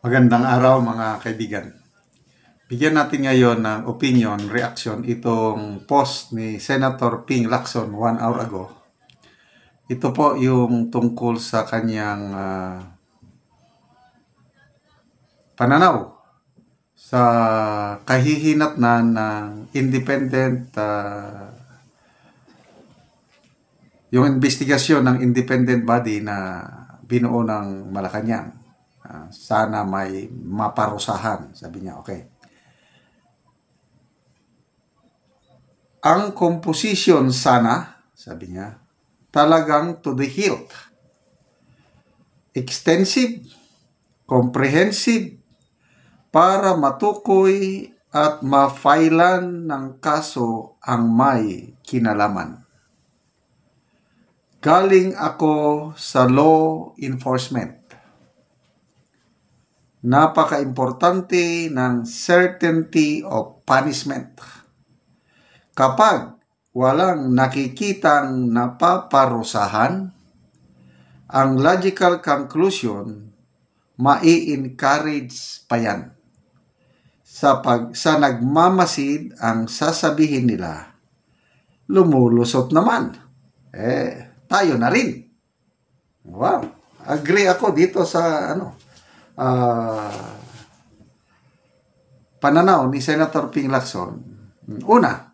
Magandang araw mga kaibigan. Bigyan natin ngayon ng opinion, reaction itong post ni Senator Ping Lacson 1 hour ago. Ito po yung tungkol sa kanyang pananaw sa kahihinatnan ng independent yung investigasyon ng independent body na binuo ng Malacanang. Sana may maparusahan, sabi niya. Okay. Ang composition sana, sabi niya, talagang to the hilt. Extensive, comprehensive, para matukoy at mafailan ng kaso ang may kinalaman. Galing ako sa law enforcement. Napaka-importante ng certainty of punishment. Kapag walang nakikitang napaparusahan, ang logical conclusion, mai-encourage pa yan. Sa nagmamasid ang sasabihin nila, lumulusot naman. Tayo na rin. Wow. Agree ako dito sa pananaw ni Senator Ping Lacson. Una,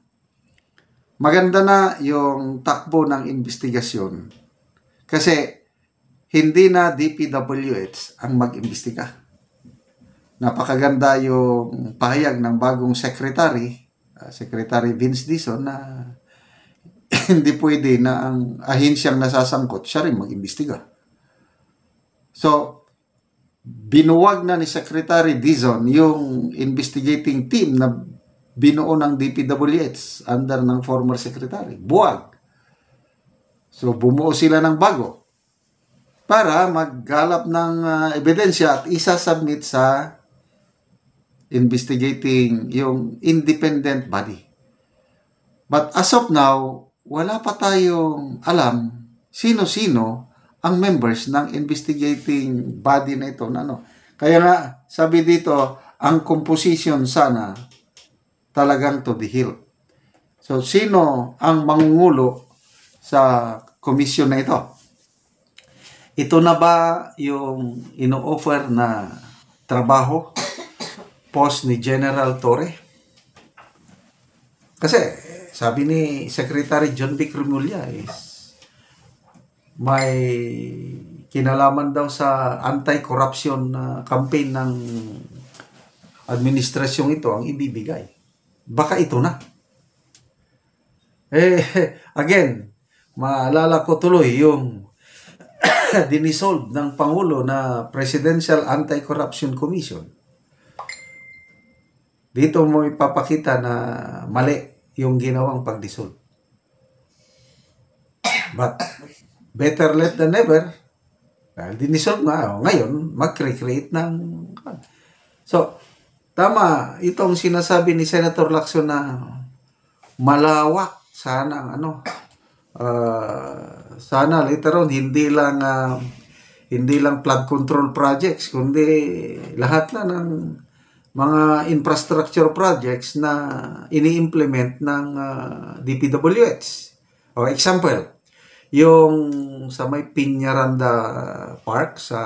maganda na yung takbo ng investigasyon kasi hindi na DPWH ang mag-imbestiga. Napakaganda yung pahayag ng bagong secretary, Secretary Vince Dizon, na hindi pwede na ang ahensyang nasasangkot siya rin mag-imbestiga. So, binuwag na ni Secretary Dizon yung investigating team na binuo ng DPWH under ng former secretary. Buwag. So, bumuo sila ng bago para maggalap ng ebidensya at isasubmit sa investigating yung independent body. But as of now, wala pa tayong alam sino-sino ang members ng investigating body na ito. Kaya nga, sabi dito, ang composition sana talagang to the hilt. So, sino ang mangungulo sa komisyon na ito? Ito na ba yung ino-offer na trabaho, post ni General Torre? Kasi, sabi ni Secretary John B. Cremulya may kinalaman daw sa anti-corruption campaign ng administrasyong ito ang ibibigay. Baka ito na. Again, maalala ko tuloy yung dinisolve ng Pangulo na Presidential Anti-Corruption Commission. Dito mo ipapakita na mali yung ginawang pag-dissolve. But, better late than never. Dahil dinisolve nga. Ngayon, mag-recreate ng... So, tama itong sinasabi ni Senator Lacson na malawak sana ang sana later on hindi lang flood control projects kundi lahat na ng mga infrastructure projects na ini-implement ng DPWH. O example, yung sa may Piñaranda Park sa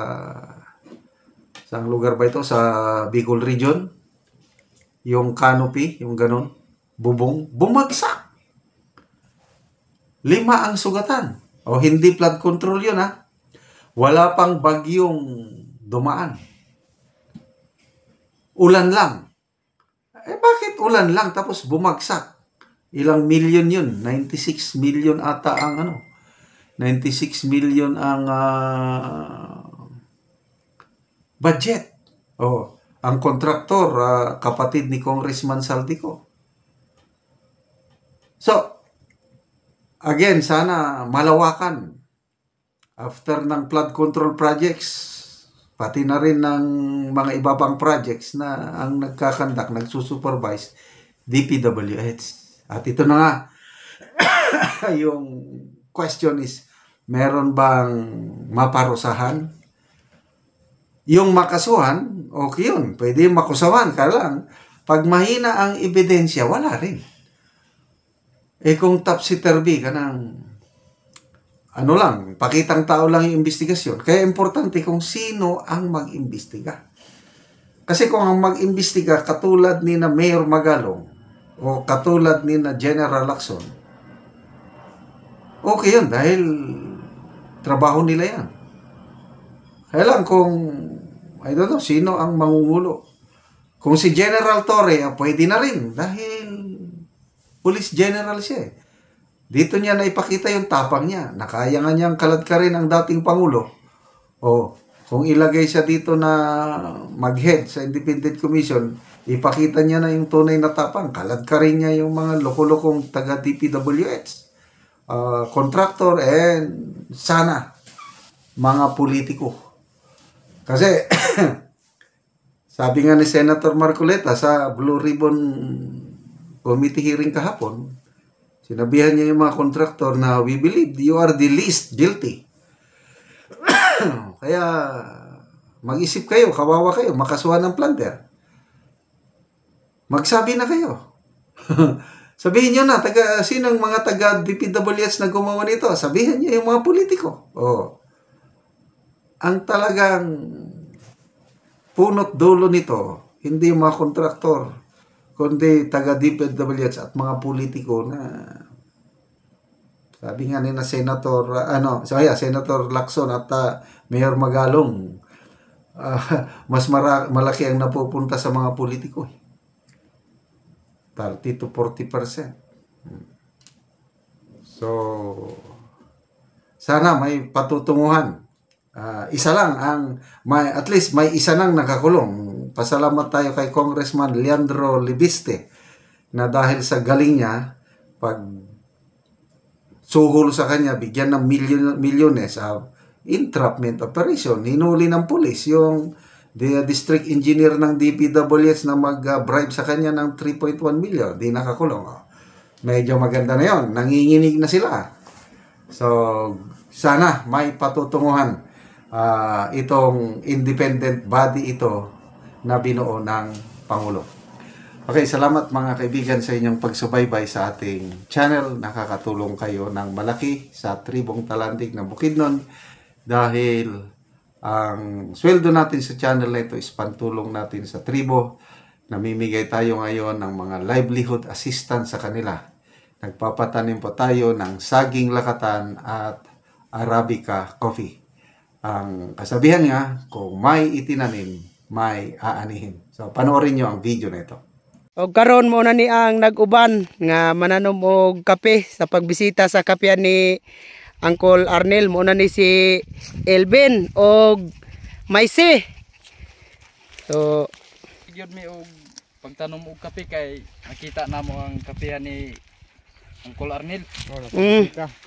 lugar ba ito? Sa Bicol Region. Yung canopy, yung ganun, bubong, bumagsak. 5 ang sugatan. O hindi flood control yun Wala pang bagyong dumaan. Ulan lang. Bakit ulan lang tapos bumagsak? Ilang million yun? 96 million ata ang 96 million ang budget. Ang kontraktor, kapatid ni Congressman Saldico. So, again, sana malawakan. After ng flood control projects, pati na rin ng mga iba pang projects na ang nagkakandak, nagsusupervise, DPWH. At ito na nga, yung question is, meron bang maparusahan? Yung makasuhan, okay yun. Pwede makusawan ka lang. Pag mahina ang ebidensya, wala rin. Kung topsy-turvy ka ng ano lang, pakitang tao lang yung investigasyon. Kaya importante kung sino ang mag-imbestiga. Kasi kung ang mag-imbestiga katulad ni na Mayor Magalong o katulad ni na General Lacson, okay yun dahil trabaho nila yan. Kaya lang kung, I don't know, sino ang mangungulo. Kung si General Torre, pwede na rin dahil Police General siya eh. Dito niya na ipakita yung tapang niya. Nakaya nga niyang kaladkarin ang dating Pangulo. O, kung ilagay siya dito na mag-head sa Independent Commission, ipakita niya na yung tunay na tapang. Kaladkarin niya yung mga loko-lokong taga-DPWH, contractor, and sana mga politiko. Kasi, sabi nga ni Senator Marcoleta sa Blue Ribbon Committee hearing kahapon, sinabihan niya yung mga kontraktor na we believe you are the least guilty. Kaya mag-isip kayo, kawawa kayo, makasuhan ng plunder. Magsabi na kayo. Sabihin niyo na, sinong mga taga-DPWH na gumawa nito? Sabihin niyo yung mga politiko. Oh. Ang talagang punot dulo nito, hindi yung mga kontraktor, kundi taga-DPWH at mga politiko na sabi nga ni na Senator Senator Lacson at Mayor Magalong, mas malaki ang napupunta sa mga politiko. 30 to 40%. So, sana may patutunguhan. Isa lang at least may isa nang nakakulong. Pasalamat tayo kay Congressman Leandro Libiste na dahil sa galing niya, pag suhol sa kanya, bigyan ng milyones of entrapment operation. Hinuli ng pulis yung district engineer ng DPWH na mag-bribe sa kanya ng 3.1 million. Di nakakulong. Medyo maganda na yon. Nanginginig na sila. So, sana may patutunguhan itong independent body ito na binuo ng Pangulo. Okay, salamat mga kaibigan sa inyong pagsubaybay sa ating channel. Nakakatulong kayo ng malaki sa tribong Talandig ng Bukidnon dahil ang sweldo natin sa channel na ito is pantulong natin sa tribo. Namimigay tayo ngayon ng mga livelihood assistance sa kanila. Nagpapatanim po tayo ng saging lakatan at Arabica coffee. Ang kasabihan nga, kung may itinanim, may aanihin. So, panoorin nyo ang video na ito. O karon mo na ni ang nag-uban nga mananom og kape sa pagbisita sa kapehan ni Uncle Arnel. Mo na ni si Elvin og Maise. So, gyud mi og pagtanom og kape kay nakita namo ang kapehan ni Uncle Arnel.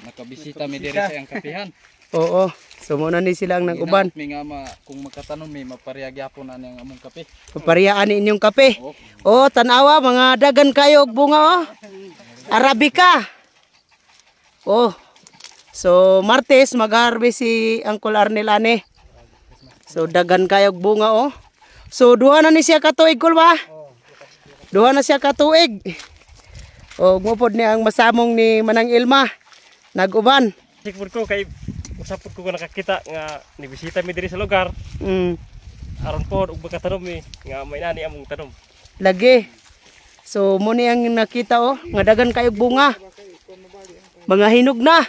Nakabisita mi diri sa ang kapehan. Oo. So mo na ni sila ang nag-uban. Mi nga kung magkatanom mi mapariyag gyapon ani ang among kape. Mapariyaan ni inyong kape. Oh, tanawa mga dagan kayo og bunga oh. Arabica. Oh. So Martes mag-harvest si Uncle Arnel ane. So dagan kayo og bunga oh. So duha na ni siya katuig kul ba? Duha na siya katuig. Oh, mupod ni ang masamong ni Manang Ilma. Nag-uban. Sikpud ko kay usapod ko nakakita nga nibisita mi diri sa lugar. Aron po ug makatanom mi nga may nani among tanom. Lagi. So mo ni ang nakita oh, nga dagan kayo bunga. Mga hinog na.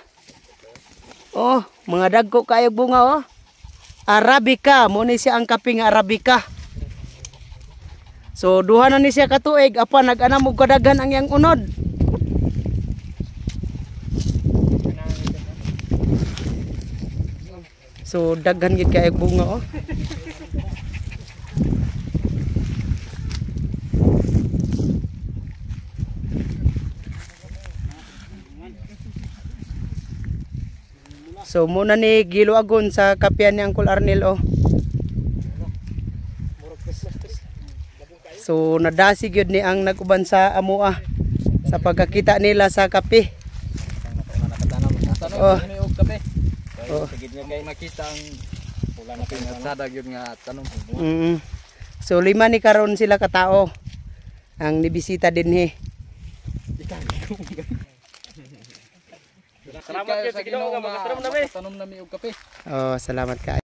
Oh, mga dagko kayo bunga oh. Arabica, mo ni siya ang kaping Arabica. So duha na ni siya katuig apan nag-anam og kadagan ang yang unod. So daghan gid kay bunga oh. So muna ni giluagon sa kapian ni Uncle Arnel oh. So nadasi gyud ni ang nag-uban sa amoa sa pagkakita nila sa kape. Oh. Kape. Oh. Sige nga kay makita ang wala na pinasada gyud nga tanom. So 5 ni karon sila katao ang nibisita dinhi. Salamat kayo sa Ginoo nga makatanom nami. Tanom nami og kape. Oh, salamat ka.